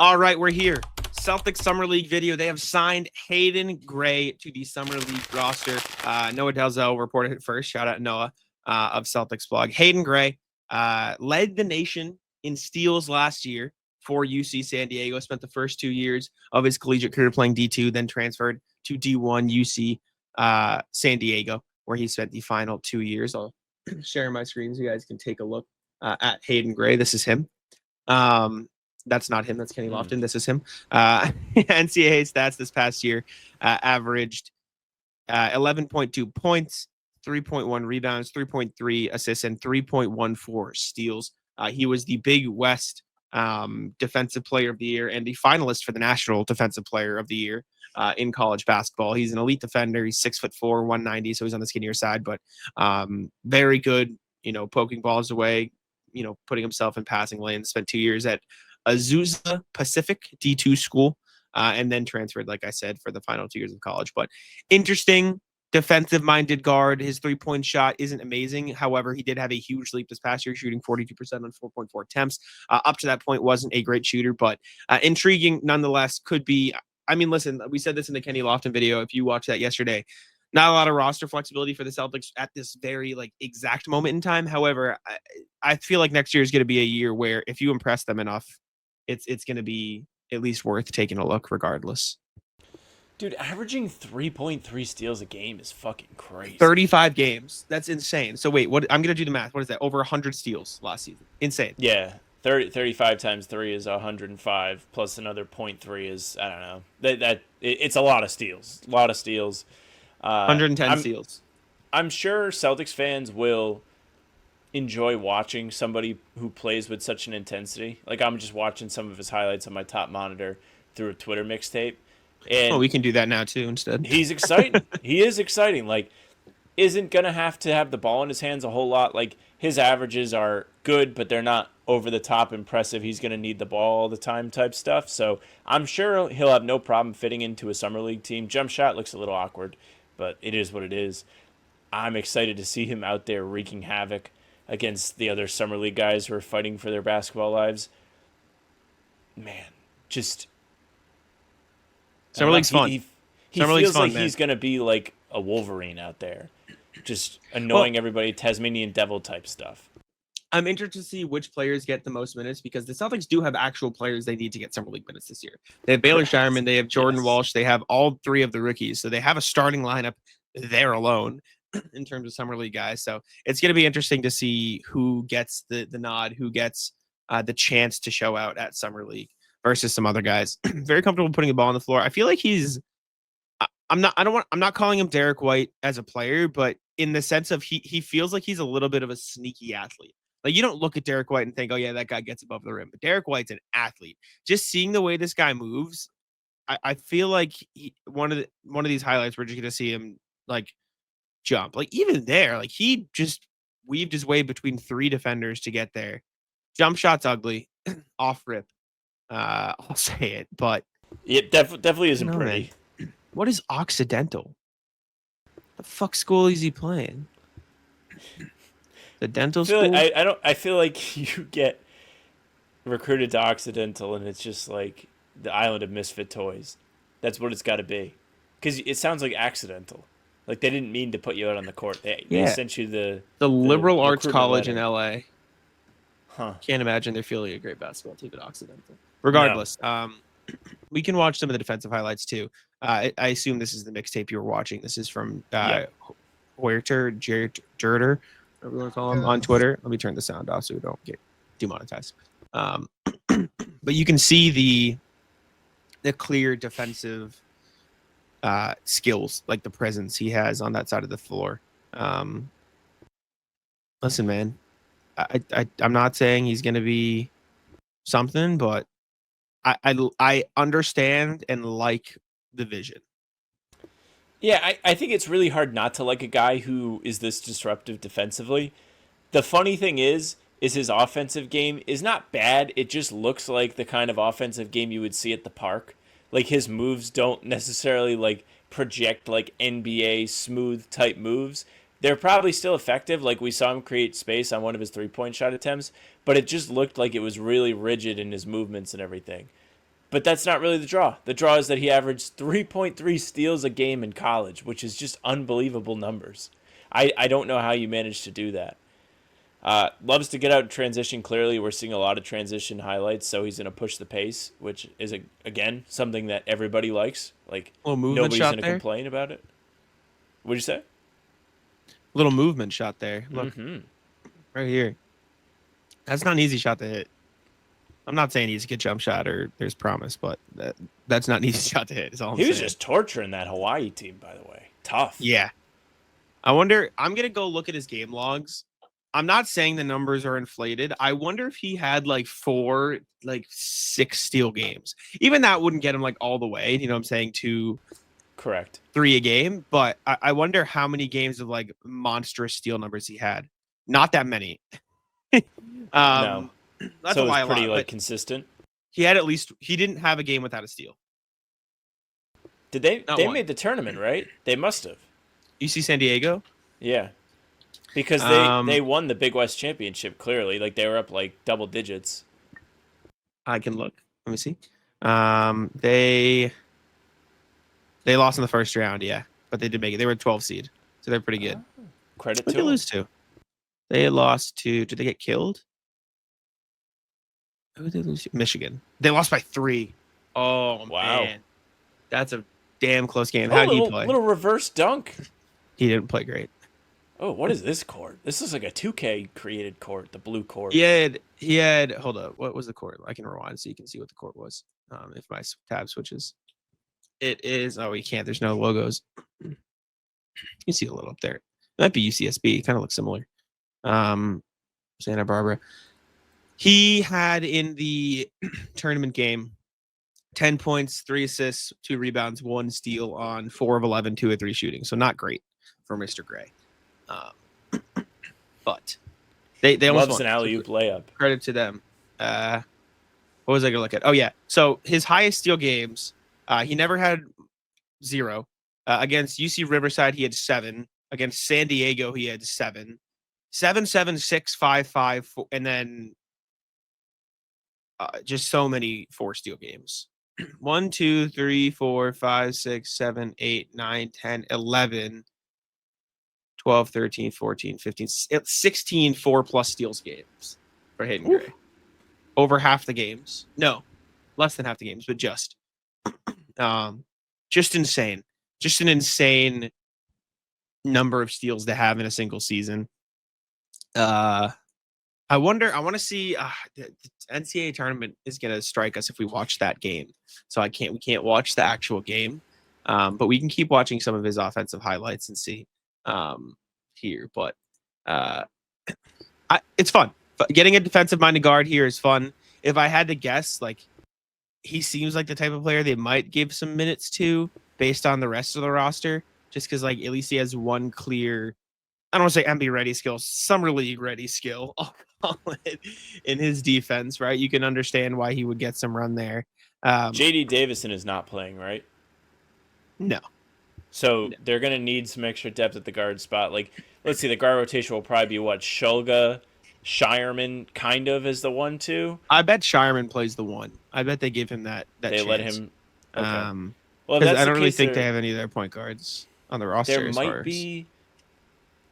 All right, we're here. Celtics Summer League video. They have signed Hayden Gray to the Summer League roster. Noah Dalzell reported it first. Shout out Noah of Celtics blog. Hayden Gray led the nation in steals last year for UC San Diego. Spent the first 2 years of his collegiate career playing D2, then transferred to D1 UC San Diego, where he spent the final 2 years. I'll share my screen so you guys can take a look at Hayden Gray. This is him. That's not him. That's Kenny Lofton. This is him. NCAA stats this past year averaged 11.2 points, 3.1 rebounds, 3.3 assists, and 3.14 steals. He was the Big West Defensive Player of the Year and the finalist for the National Defensive Player of the Year in college basketball. He's an elite defender. He's 6'4", 190, so he's on the skinnier side, but very good, poking balls away, putting himself in passing lanes. Spent 2 years at Azusa Pacific D2 school, and then transferred, like I said, for the final 2 years of college. But interesting defensive-minded guard. His three-point shot isn't amazing. However, he did have a huge leap this past year, shooting 42% on 4.4 attempts. Up to that point, wasn't a great shooter, but intriguing nonetheless. Could be. I mean, listen, we said this in the Kenny Lofton video. If you watched that yesterday, not a lot of roster flexibility for the Celtics at this very exact moment in time. However, I feel like next year is going to be a year where if you impress them enough, it's going to be at least worth taking a look regardless. Dude, averaging 3.3 steals a game is fucking crazy. 35 games. That's insane. So wait, what? I'm going to do the math. What is that? Over 100 steals last season. Insane. Yeah. 35 times 3 is 105 plus another 0.3 is, I don't know. It's a lot of steals. 110 steals. I'm sure Celtics fans will enjoy watching somebody who plays with such an intensity. I'm just watching some of his highlights on my top monitor through a Twitter mixtape. And we can do that now too instead. He's exciting. He is exciting. Isn't going to have the ball in his hands a whole lot. His averages are good, but they're not over the top impressive. He's going to need the ball all the time type stuff. So I'm sure he'll have no problem fitting into a summer league team. Jump shot looks a little awkward, but it is what it is. I'm excited to see him out there wreaking havoc against the other summer league guys who are fighting for their basketball lives. Man, just summer league's fun. He feels like he's going to be like a Wolverine out there, just annoying everybody, Tasmanian devil type stuff. I'm interested to see which players get the most minutes because the Celtics do have actual players they need to get summer league minutes this year. They have Baylor Shireman, they have Jordan Walsh, they have all three of the rookies, so they have a starting lineup there alone in terms of summer league guys. So it's going to be interesting to see who gets the nod, who gets the chance to show out at summer league versus some other guys. Very comfortable putting the ball on the floor. I feel like I'm not calling him Derek White as a player, but in the sense of he feels like he's a little bit of a sneaky athlete. You don't look at Derek White and think, oh yeah, that guy gets above the rim. But Derek White's an athlete. Just seeing the way this guy moves, I feel like one of these highlights we're just gonna see him jump. Even there, he just weaved his way between three defenders to get there. Jump shot's ugly, off rip. I'll say it, but it definitely isn't pretty. Man. What is Occidental? The fuck school is he playing? The dental school? I feel like you get recruited to Occidental and it's just like the island of misfit toys. That's what it's got to be. Because it sounds like accidental. They didn't mean to put you out on the court. They sent you the liberal arts college letter. in LA. Huh. Can't imagine they're fielding a great basketball team at Occidental. Regardless, we can watch some of the defensive highlights too. I assume this is the mixtape you were watching. This is from Huerter, Jerder, whatever you want to call him, on Twitter. Let me turn the sound off so we don't get demonetized. But you can see the clear defensive skills, the presence he has on that side of the floor. Listen, man, I'm not saying he's going to be something, but I understand and like the vision. Yeah, I think it's really hard not to like a guy who is this disruptive defensively. The funny thing is his offensive game is not bad. It just looks like the kind of offensive game you would see at the park. His moves don't necessarily project NBA smooth type moves. They're probably still effective. We saw him create space on one of his 3-point shot attempts, but it just looked like it was really rigid in his movements and everything. But that's not really the draw. The draw is that he averaged 3.3 steals a game in college, which is just unbelievable numbers. I don't know how you managed to do that. Loves to get out in transition. Clearly, we're seeing a lot of transition highlights, so he's going to push the pace, which is, again, something that everybody likes. Like, Little movement nobody's shot going to there. complain about it. What'd you say? Little movement shot there. Look, Mm-hmm. right here. That's not an easy shot to hit. I'm not saying he's a good jump shot or there's promise, but that's not an easy shot to hit. Is all I'm He was saying. just torturing that Hawaii team, by the way. Tough. Yeah. I wonder. I'm gonna go look at his game logs. I'm not saying the numbers are inflated. I wonder if he had like 4, like 6 steal games. Even that wouldn't get him like all the way. You know what I'm saying? 2, Correct. 3 a game. But I wonder how many games of like monstrous steal numbers he had. Not that many. No. That's So a it was lie, pretty a lot. like But consistent. he had at least. He didn't have a game without a steal. Did they? Not They one. made the tournament, right? They must have. UC San Diego. Yeah. Because they won the Big West Championship, clearly. Like, they were up, like, double digits. I can look. Let me see. They lost in the first round, yeah, but they did make it. They were a 12 seed, so they're pretty good. Credit Who'd to they them. lose to? They lost to. Did they get killed? Who did they lose to? Michigan. They lost by 3. Oh Wow. man, that's a damn close game. Oh, How did he play? little reverse dunk. He didn't play great. Oh, what is this court? This is like a 2K created court, the blue court. He had. Hold up. What was the court? I can rewind so you can see what the court was. If my tab switches, it is. Oh, you can't. There's no logos. You can see a little up there. It might be UCSB. Kind of looks similar. Santa Barbara. He had in the tournament game 10 points, 3 assists, 2 rebounds, 1 steal on 4 of 11, 2 of 3 shooting. So not great for Mr. Gray. But they almost Loves won. an alley-oop layup. Credit to them. What was I going to look at? Oh, yeah. So his highest steal games, he never had 0. Against UC Riverside, he had 7. Against San Diego, he had 7. 7, 7, 6, 5, 5, 4, and then just so many 4 steal games. 1, 2, 3, 4, 5, 6, 7, 8, 9, 10, 11, 12, 13, 14, 15, 16 4+ steals games for Hayden Gray. Over half the games. No, less than half the games, but just insane. Just an insane number of steals to have in a single season. I want to see the NCAA tournament is going to strike us if we watch that game. So we can't watch the actual game. But we can keep watching some of his offensive highlights and see here. But it's fun. Getting a defensive minded guard here is fun. If I had to guess, like, he seems like the type of player they might give some minutes to based on the rest of the roster, just because, like, at least he has one clear, I don't want to say NBA ready skill, summer league ready skill, I'll call it, in his defense, right? You can understand why he would get some run there. JD Davison is not playing, right? No. So they're going to need some extra depth at the guard spot. Like, let's see, the guard rotation will probably be what? Shulga, Shireman kind of is the 1-2. I bet Shireman plays the 1. I bet they give him that They chance. let him. Okay. Well, I don't really think they have any of their point guards on the roster. There might be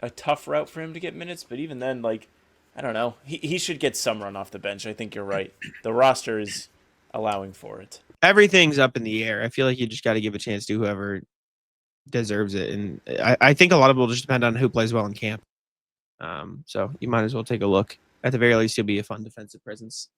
a tough route for him to get minutes, but even then, like, I don't know. He should get some run off the bench. I think you're right. The roster is allowing for it. Everything's up in the air. I feel like you just got to give a chance to whoever deserves it. And I think a lot of it will just depend on who plays well in camp. So you might as well take a look. At the very least, he'll be a fun defensive presence.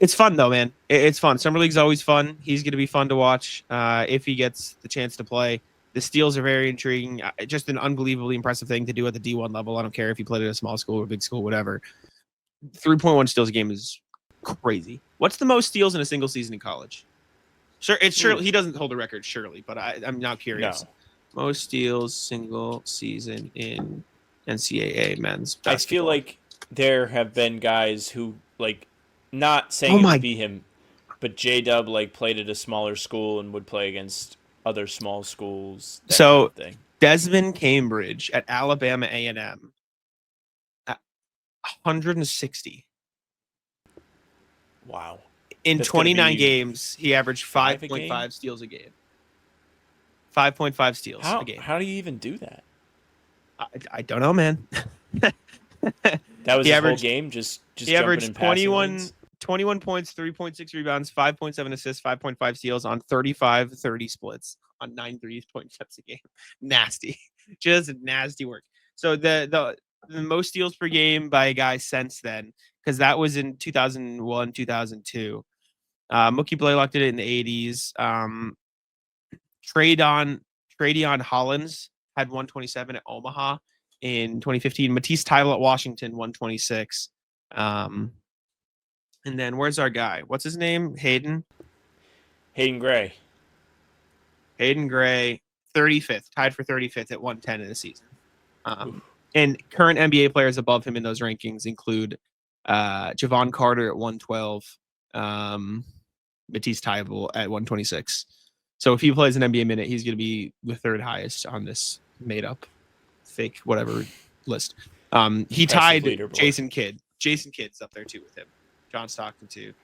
It's fun, though, man. It's fun. Summer League's always fun. He's going to be fun to watch if he gets the chance to play. The steals are very intriguing. Just an unbelievably impressive thing to do at the D1 level. I don't care if you played at a small school or a big school, whatever. 3.1 steals a game is crazy. What's the most steals in a single season in college? Sure, it's surely he doesn't hold the record, surely, but I'm now curious. No. Most steals single season in NCAA men's basketball. I feel like there have been guys who, like, not saying it would be him, but J-Dub, like, played at a smaller school and would play against other small schools. So kind of Desmond Cambridge at Alabama A&M, 160. Wow. In That's gonna 29 be games, he averaged 5 a game? 5.5 steals a game. 5.5 steals a game. How do you even do that? I don't know, man. That was He his whole averaged game, just he jumping in averaged passing 21 lanes. 21 points, 3.6 rebounds, 5.7 assists, 5.5 steals on 35-30 splits on 9 3-point attempts a game. Nasty. Just nasty work. So the most steals per game by a guy since then, because that was in 2001, 2002. Mookie Blaylock did it in the 80s. Tradeon Hollins had 127 at Omaha in 2015. Matisse Thybulle at Washington, 126. And then where's our guy? What's his name? Hayden Gray. Gray, 35th, tied for 35th at 110 in the season. And current NBA players above him in those rankings include Javon Carter at 112, Matisse Thybulle at 126. So if he plays an NBA minute, he's going to be the third highest on this made up, fake, whatever list. He tied leaderboard. Jason Kidd. Jason Kidd's up there too with him. John Stockton too.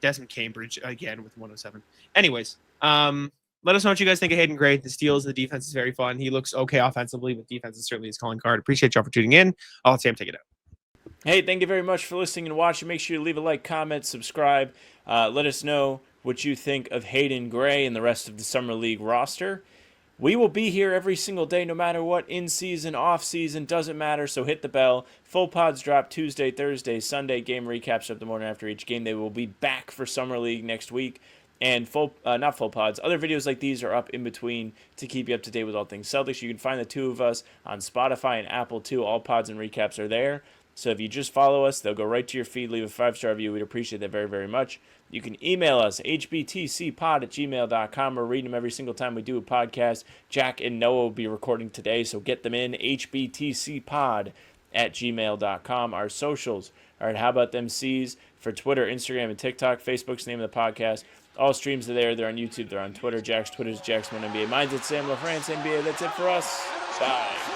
Desmond Cambridge again with 107. Anyways, let us know what you guys think of Hayden Gray. The steals, the defense is very fun. He looks okay offensively, but defense is certainly his calling card. Appreciate y'all for tuning in. I'll let Sam take it out. Hey, thank you very much for listening and watching. Make sure you leave a like, comment, subscribe. Let us know what you think of Hayden Gray and the rest of the Summer League roster. We will be here every single day, no matter what, in season, off season, doesn't matter. So hit the bell. Full pods drop Tuesday, Thursday, Sunday. Game recaps up the morning after each game. They will be back for Summer League next week. And not full pods. Other videos like these are up in between to keep you up to date with all things Celtics. You can find the two of us on Spotify and Apple too. All pods and recaps are there. So if you just follow us, they'll go right to your feed. Leave a 5-star review. We'd appreciate that very, very much. You can email us, hbtcpod@gmail.com. We're reading them every single time we do a podcast. Jack and Noah will be recording today, so get them in, hbtcpod@gmail.com. Our socials are at How About Them C's for Twitter, Instagram, and TikTok. Facebook's the name of the podcast. All streams are there. They're on YouTube. They're on Twitter. Jack's Twitter is Jack's1NBA. Mine's at Sam LaFrance NBA. That's it for us. Bye.